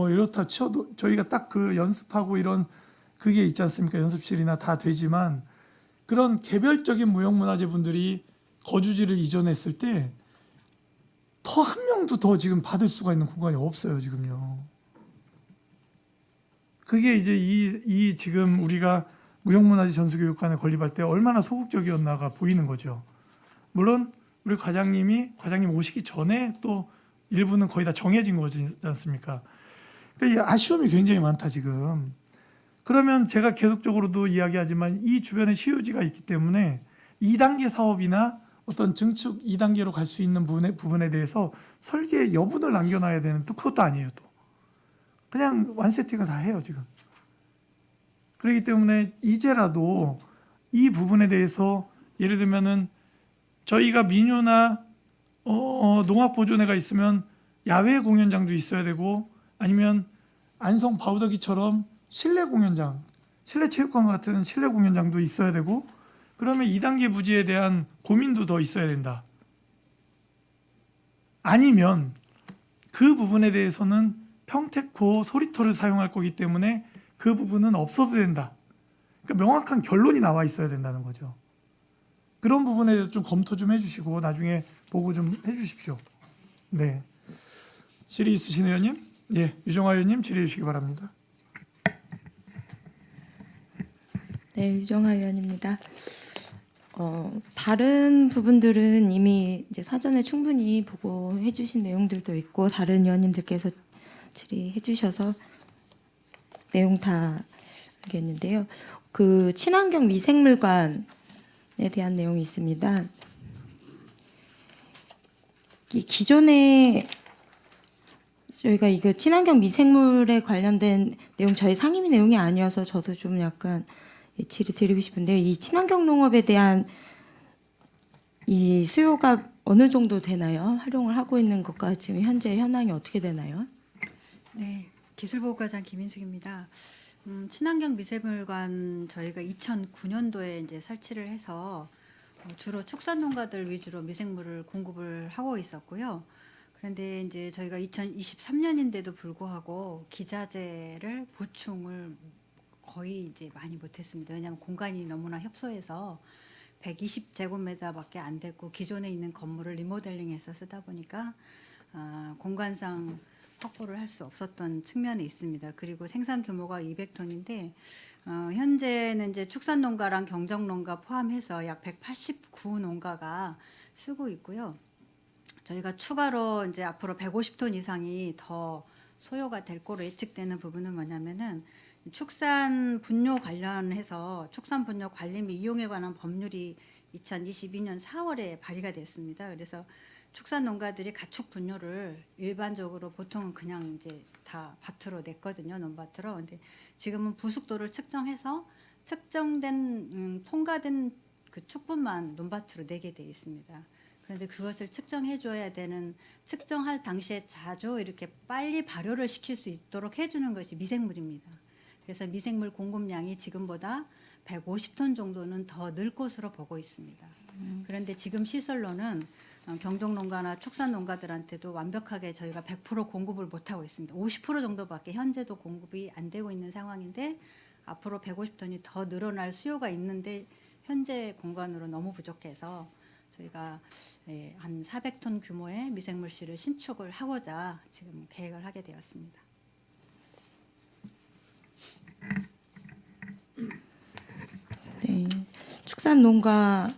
이렇다 쳐도 저희가 딱 그 연습하고 이런 그게 있지 않습니까? 연습실이나 다 되지만 그런 개별적인 무형문화재 분들이 거주지를 이전했을 때 더 한 명도 더 지금 받을 수가 있는 공간이 없어요. 지금요. 그게 이제 이 지금 우리가 무형문화재 전수교육관에 건립할 때 얼마나 소극적이었나가 보이는 거죠. 물론 우리 과장님 오시기 전에 또 일부는 거의 다 정해진 거지 않습니까? 그러니까 이 아쉬움이 굉장히 많다 지금. 그러면 제가 계속적으로도 이야기하지만 이 주변에 시유지가 있기 때문에 2단계 사업이나 어떤 증축 2단계로 갈 수 있는 부분에 대해서 설계 여분을 남겨놔야 되는 또 그것도 아니에요. 또 그냥 완세팅을 다 해요 지금. 그렇기 때문에 이제라도 이 부분에 대해서 예를 들면은 저희가 민요나 농악보존회가 있으면 야외 공연장도 있어야 되고 아니면 안성 바우더기처럼 실내 공연장, 실내 체육관 같은 실내 공연장도 있어야 되고 그러면 2단계 부지에 대한 고민도 더 있어야 된다. 아니면 그 부분에 대해서는 평택호 소리터를 사용할 거기 때문에 그 부분은 없어도 된다. 그러니까 명확한 결론이 나와 있어야 된다는 거죠. 그런 부분에 대해서 좀 검토 좀 해주시고 나중에 보고 좀 해주십시오. 네. 질의 있으신 의원님? 예, 유정화 의원님 질의해 주시기 바랍니다. 네, 유정화 의원입니다. 다른 부분들은 이미 이제 사전에 충분히 보고해 주신 내용들도 있고 다른 의원님들께서 질의해 주셔서 내용 다 알겠는데요. 그 친환경 미생물관에 대한 내용이 있습니다. 이 기존에 저희가 이거 친환경 미생물에 관련된 내용 저희 상임위 내용이 아니어서 저도 좀 약간 질의 드리고 싶은데요. 이 친환경 농업에 대한 이 수요가 어느 정도 되나요? 활용을 하고 있는 것과 지금 현재 현황이 어떻게 되나요? 네, 기술보호과장 김인숙입니다. 친환경 미생물관 저희가 2009년도에 이제 설치를 해서 주로 축산농가들 위주로 미생물을 공급을 하고 있었고요. 그런데 이제 저희가 2023년인데도 불구하고 기자재를 보충을 거의 이제 많이 못했습니다. 왜냐하면 공간이 너무나 협소해서 120제곱미터밖에 안 됐고 기존에 있는 건물을 리모델링해서 쓰다 보니까 공간상 확보를 할 수 없었던 측면이 있습니다. 그리고 생산 규모가 200톤인데 현재는 이제 축산농가랑 경정농가 포함해서 약 189농가가 쓰고 있고요. 저희가 추가로 이제 앞으로 150톤 이상이 더 소요가 될 거로 예측되는 부분은 뭐냐면은 축산 분뇨 관련해서 축산 분뇨 관리 및 이용에 관한 법률이 2022년 4월에 발의가 됐습니다. 그래서 축산 농가들이 가축 분뇨를 일반적으로 보통은 그냥 이제 다 밭으로 냈거든요, 논밭으로. 근데 지금은 부숙도를 측정해서 측정된 통과된 그 축분만 논밭으로 내게 돼 있습니다. 그런데 그것을 측정해 줘야 되는 측정할 당시에 자주 이렇게 빨리 발효를 시킬 수 있도록 해주는 것이 미생물입니다. 그래서 미생물 공급량이 지금보다 150톤 정도는 더 늘 것으로 보고 있습니다. 그런데 지금 시설로는 경정농가나 축산농가들한테도 완벽하게 저희가 100% 공급을 못하고 있습니다. 50% 정도밖에 현재도 공급이 안 되고 있는 상황인데 앞으로 150톤이 더 늘어날 수요가 있는데 현재 공간으로 너무 부족해서 저희가 한 400톤 규모의 미생물실을 신축을 하고자 지금 계획을 하게 되었습니다. 네, 축산농가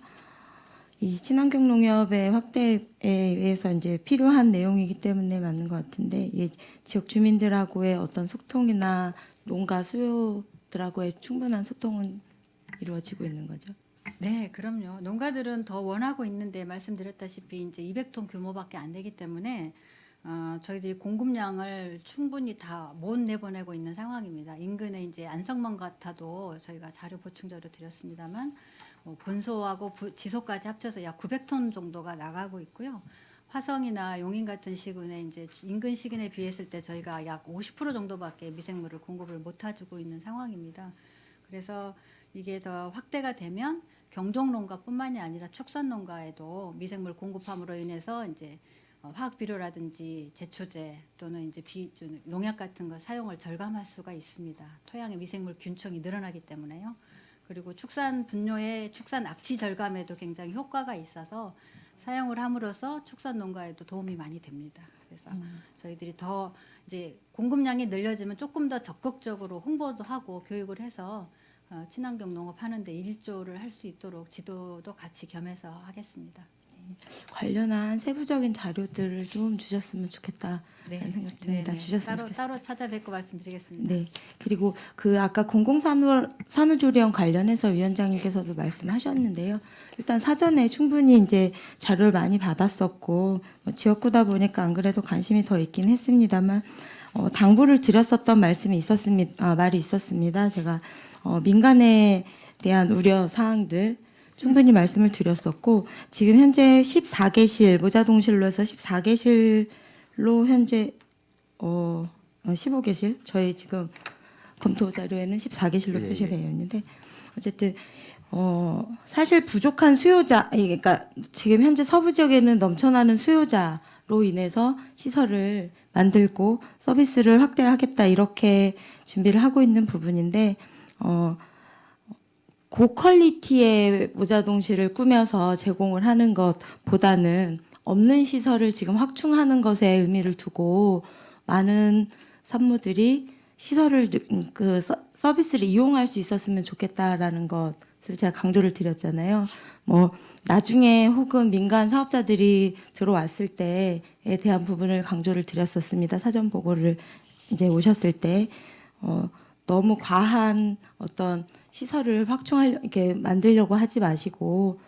이 친환경 농업의 확대에 의해서 이제 필요한 내용이기 때문에 맞는 것 같은데 이 지역 주민들하고의 어떤 소통이나 농가 수요들하고의 충분한 소통은 이루어지고 있는 거죠. 네, 그럼요. 농가들은 더 원하고 있는데 말씀드렸다시피 이제 200톤 규모밖에 안 되기 때문에 저희들이 공급량을 충분히 다 못 내보내고 있는 상황입니다. 인근에 이제 안성만 같아도 저희가 자료 보충 자료 드렸습니다만 본소하고 지소까지 합쳐서 약 900톤 정도가 나가고 있고요. 화성이나 용인 같은 시군에 이제 인근 시군에 비했을 때 저희가 약 50% 정도밖에 미생물을 공급을 못 해주고 있는 상황입니다. 그래서 이게 더 확대가 되면 경종농가뿐만이 아니라 축산농가에도 미생물 공급함으로 인해서 이제 화학 비료라든지 제초제 또는 이제 농약 같은 거 사용을 절감할 수가 있습니다. 토양의 미생물 균층이 늘어나기 때문에요. 그리고 축산 분뇨의 축산 악취 절감에도 굉장히 효과가 있어서 사용을 함으로써 축산 농가에도 도움이 많이 됩니다. 그래서 저희들이 더 이제 공급량이 늘려지면 조금 더 적극적으로 홍보도 하고 교육을 해서 친환경 농업 하는데 일조를 할 수 있도록 지도도 같이 겸해서 하겠습니다. 관련한 세부적인 자료들을 좀 주셨으면 좋겠다 라는 생각 듭니다. 주셨으면 좋겠습니다. 따로 찾아뵙고 말씀드리겠습니다. 네. 그리고 그 아까 공공산후조리원 관련해서 위원장님께서도 말씀하셨는데요. 일단 사전에 충분히 이제 자료를 많이 받았었고 지역구다 보니까 안 그래도 관심이 더 있긴 했습니다만 당부를 드렸었던 말씀이 있었습니다. 말이 있었습니다. 제가 민간에 대한 우려 사항들 충분히 말씀을 드렸었고 지금 현재 14개실 모자동실로 해서 14개실로 현재 15개실 저희 지금 검토 자료에는 14개실로 표시되어 있는데 어쨌든 사실 부족한 수요자 그러니까 지금 현재 서부 지역에는 넘쳐나는 수요자로 인해서 시설을 만들고 서비스를 확대하겠다 이렇게 준비를 하고 있는 부분인데 고퀄리티의 모자동실을 꾸며서 제공을 하는 것보다는 없는 시설을 지금 확충하는 것에 의미를 두고 많은 산모들이 시설을 서비스를 이용할 수 있었으면 좋겠다라는 것을 제가 강조를 드렸잖아요. 뭐 나중에 혹은 민간 사업자들이 들어왔을 때에 대한 부분을 강조를 드렸었습니다. 사전 보고를 이제 오셨을 때 너무 과한 어떤 시설을 이렇게 만들려고 하지 마시고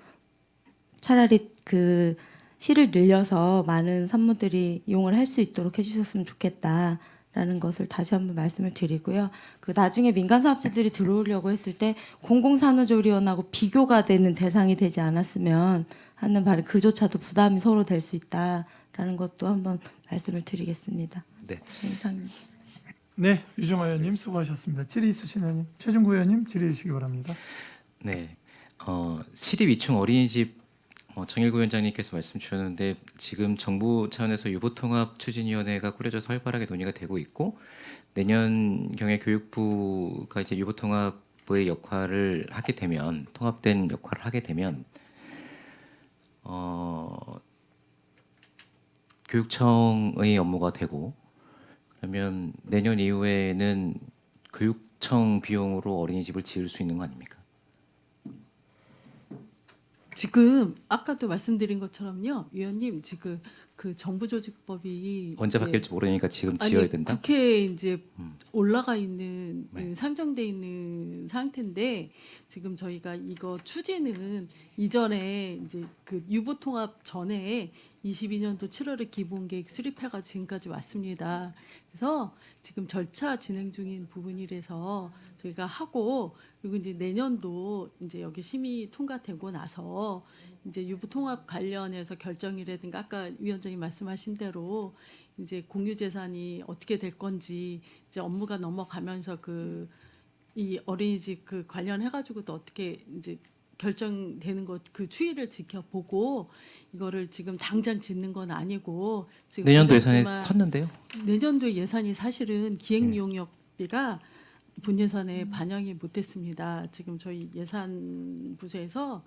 차라리 그 실을 늘려서 많은 산모들이 이용을 할 수 있도록 해주셨으면 좋겠다라는 것을 다시 한번 말씀을 드리고요. 그 나중에 민간 사업자들이 들어오려고 했을 때 공공산후조리원하고 비교가 되는 대상이 되지 않았으면 하는 바람, 그조차도 부담이 서로 될 수 있다라는 것도 한번 말씀을 드리겠습니다. 네. 이상입니다. 네, 유정아 의원님 수고하셨습니다. 질의 있으신 의원님, 최준구 의원님 질의해 주시기 바랍니다. 네, 시립 2층 어린이집 정일구 위원장님께서 말씀 주셨는데 지금 정부 차원에서 유보통합 추진위원회가 꾸려져서 활발하게 논의가 되고 있고 내년경에 교육부가 이제 유보통합의 역할을 하게 되면 통합된 역할을 하게 되면 교육청의 업무가 되고 그러면 내년 이후에는 교육청 비용으로 어린이집을 지을 수 있는 거 아닙니까? 지금 아까도 말씀드린 것처럼요, 위원님 지금 그 정부조직법이 언제 이제 바뀔지 모르니까 지금 지어야 된다. 국회에 이제 올라가 있는 네. 상정돼 있는 상태인데 지금 저희가 이거 추진은 이전에 이제 그 유보통합 전에 22년도 7월에 기본계획 수립해가 지금까지 왔습니다. 그래서 지금 절차 진행 중인 부분이라서 저희가 하고 그리고 이제 내년도 이제 여기 심의 통과되고 나서 이제 유보통합 관련해서 결정이라든가 아까 위원장님 말씀하신 대로 이제 공유재산이 어떻게 될 건지 이제 업무가 넘어가면서 그 이 어린이집 그 관련해가지고 또 어떻게 이제 결정되는 것 그 추이를 지켜보고 이거를 지금 당장 짓는 건 아니고 지금 내년도 예산에 오셨지만 섰는데요. 내년도 예산이 사실은 기획용역비가 본 예산에 반영이 못됐습니다. 지금 저희 예산 부서에서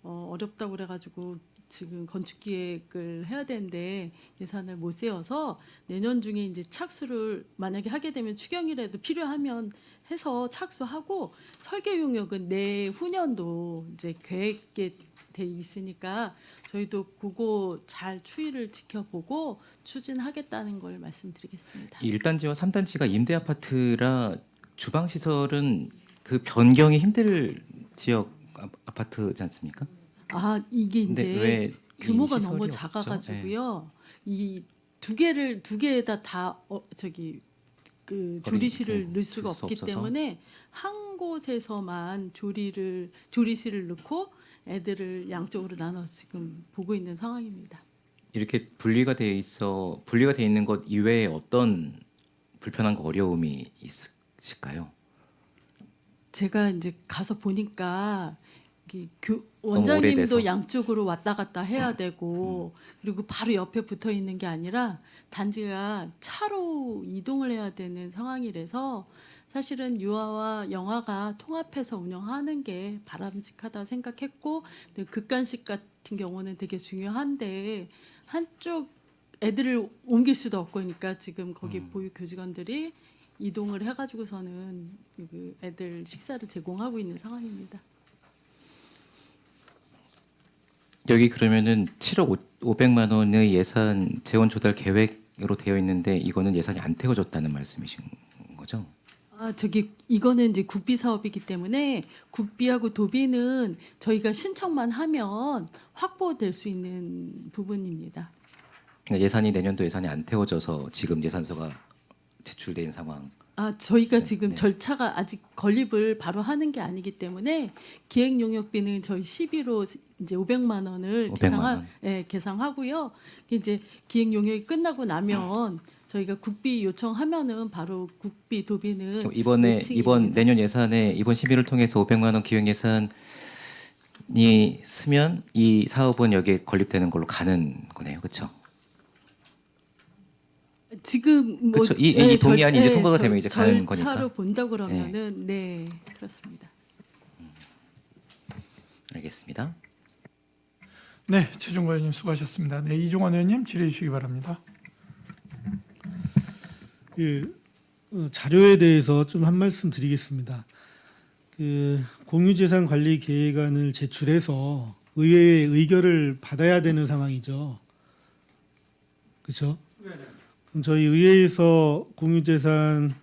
어렵다고 그래가지고 지금 건축기획을 해야 되는데 예산을 못 세워서 내년 중에 이제 착수를 만약에 하게 되면 추경이라도 필요하면 해서 착수하고 설계 용역은 내후년도 이제 계획에 돼 있으니까 저희도 그거 잘 추이를 지켜보고 추진하겠다는 걸 말씀드리겠습니다. 1단지와 3단지가 임대 아파트라 주방 시설은 그 변경이 힘들 지역 아파트지 않습니까? 아 이게 근데 이제 왜 규모가 이 시설이 너무 없죠? 작아가지고요. 이 두 개에다 다 저기 그 조리실을 넣을 수가 줄수 없기 없어서? 때문에 한 곳에서만 조리실을 넣고 애들을 양쪽으로 나눠 지금 보고 있는 상황입니다. 이렇게 분리가 돼 있는 것 이외에 어떤 불편함과 어려움이 있으실까요? 제가 이제 가서 보니까 오래돼서. 원장님도 양쪽으로 왔다 갔다 해야 되고 그리고 바로 옆에 붙어 있는 게 아니라 단지가 차로 이동을 해야 되는 상황이라서 사실은 유아와 영아가 통합해서 운영하는 게 바람직하다 생각했고 극간식 같은 경우는 되게 중요한데 한쪽 애들을 옮길 수도 없고 그러니까 지금 거기 보육 교직원들이 이동을 해가지고서는 그 애들 식사를 제공하고 있는 상황입니다. 여기 그러면은 7억 500만 원의 예산 재원 조달 계획으로 되어 있는데 이거는 예산이 안 태워졌다는 말씀이신 거죠? 아 저기 이거는 이제 국비 사업이기 때문에 국비하고 도비는 저희가 신청만 하면 확보될 수 있는 부분입니다. 그러니까 예산이 내년도 예산이 안 태워져서 지금 예산서가 제출된 상황. 아 저희가 지금 네. 절차가 아직 건립을 바로 하는 게 아니기 때문에 기획 용역비는 저희 12로 이제 500만 원을 500만 원. 계상하고요. 이제 기획 용역이 끝나고 나면 저희가 국비 요청하면은 바로 국비 도비는 그럼 이번 매칭입니다. 내년 예산에 이번 심의를 통해서 500만 원 기획 예산이 쓰면 이 사업은 여기에 건립되는 걸로 가는 거네요, 그렇죠? 지금 뭐 그쵸. 이 동의안이 이제 통과가 되면 이제 가는 절차로 거니까. 본다 그러면은 네 그렇습니다. 알겠습니다. 네, 최종관 의원님 수고하셨습니다. 네, 이종환 의원님 질의해 주시기 바랍니다. 자료에 대해서 좀 한 말씀 드리겠습니다. 그 공유재산 관리 계획안을 제출해서 의회의 의결을 받아야 되는 상황이죠. 그렇죠? 그럼 저희 의회에서 공유재산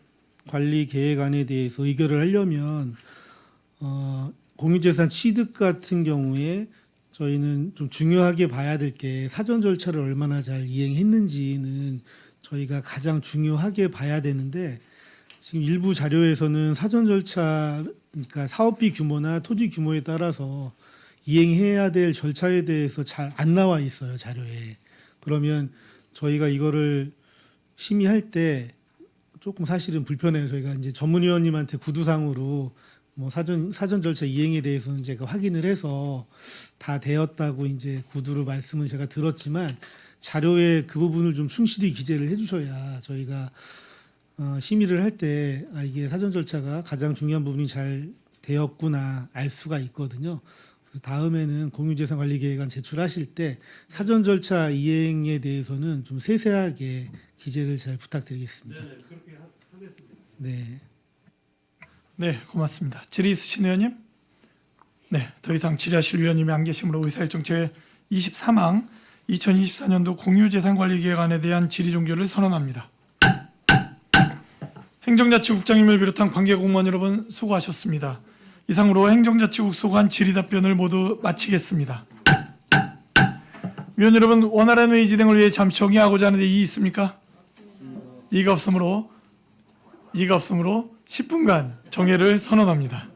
관리 계획안에 대해서 의결을 하려면 공유재산 취득 같은 경우에 저희는 좀 중요하게 봐야 될 게 사전 절차를 얼마나 잘 이행했는지는 저희가 가장 중요하게 봐야 되는데 지금 일부 자료에서는 사전 절차, 그러니까 사업비 규모나 토지 규모에 따라서 이행해야 될 절차에 대해서 잘 안 나와 있어요, 자료에. 그러면 저희가 이거를 심의할 때 조금 사실은 불편해요. 저희가 이제 전문위원님한테 구두상으로 뭐 사전 절차 이행에 대해서는 제가 확인을 해서 다 되었다고 이제 구두로 말씀을 제가 들었지만 자료에 그 부분을 좀 충실히 기재를 해주셔야 저희가 심의를 할 때 이게 사전 절차가 가장 중요한 부분이 잘 되었구나 알 수가 있거든요. 다음에는 공유재산관리계획안 제출하실 때 사전 절차 이행에 대해서는 좀 세세하게 기재를 잘 부탁드리겠습니다. 네, 그렇게 하겠습니다. 네. 네, 고맙습니다. 질의 있으신 의원님? 네, 더 이상 질의하실 위원님이 안 계시므로 의사일정 제23항 2024년도 공유재산관리계획안에 대한 질의 종결을 선언합니다. 행정자치국장님을 비롯한 관계공무원 여러분 수고하셨습니다. 이상으로 행정자치국 소관 질의 답변을 모두 마치겠습니다. 위원 여러분, 원활한 회의 진행을 위해 잠시 정의하고자 하는데 이의 있습니까? 이의가 없으므로 10분간 정회를 선언합니다.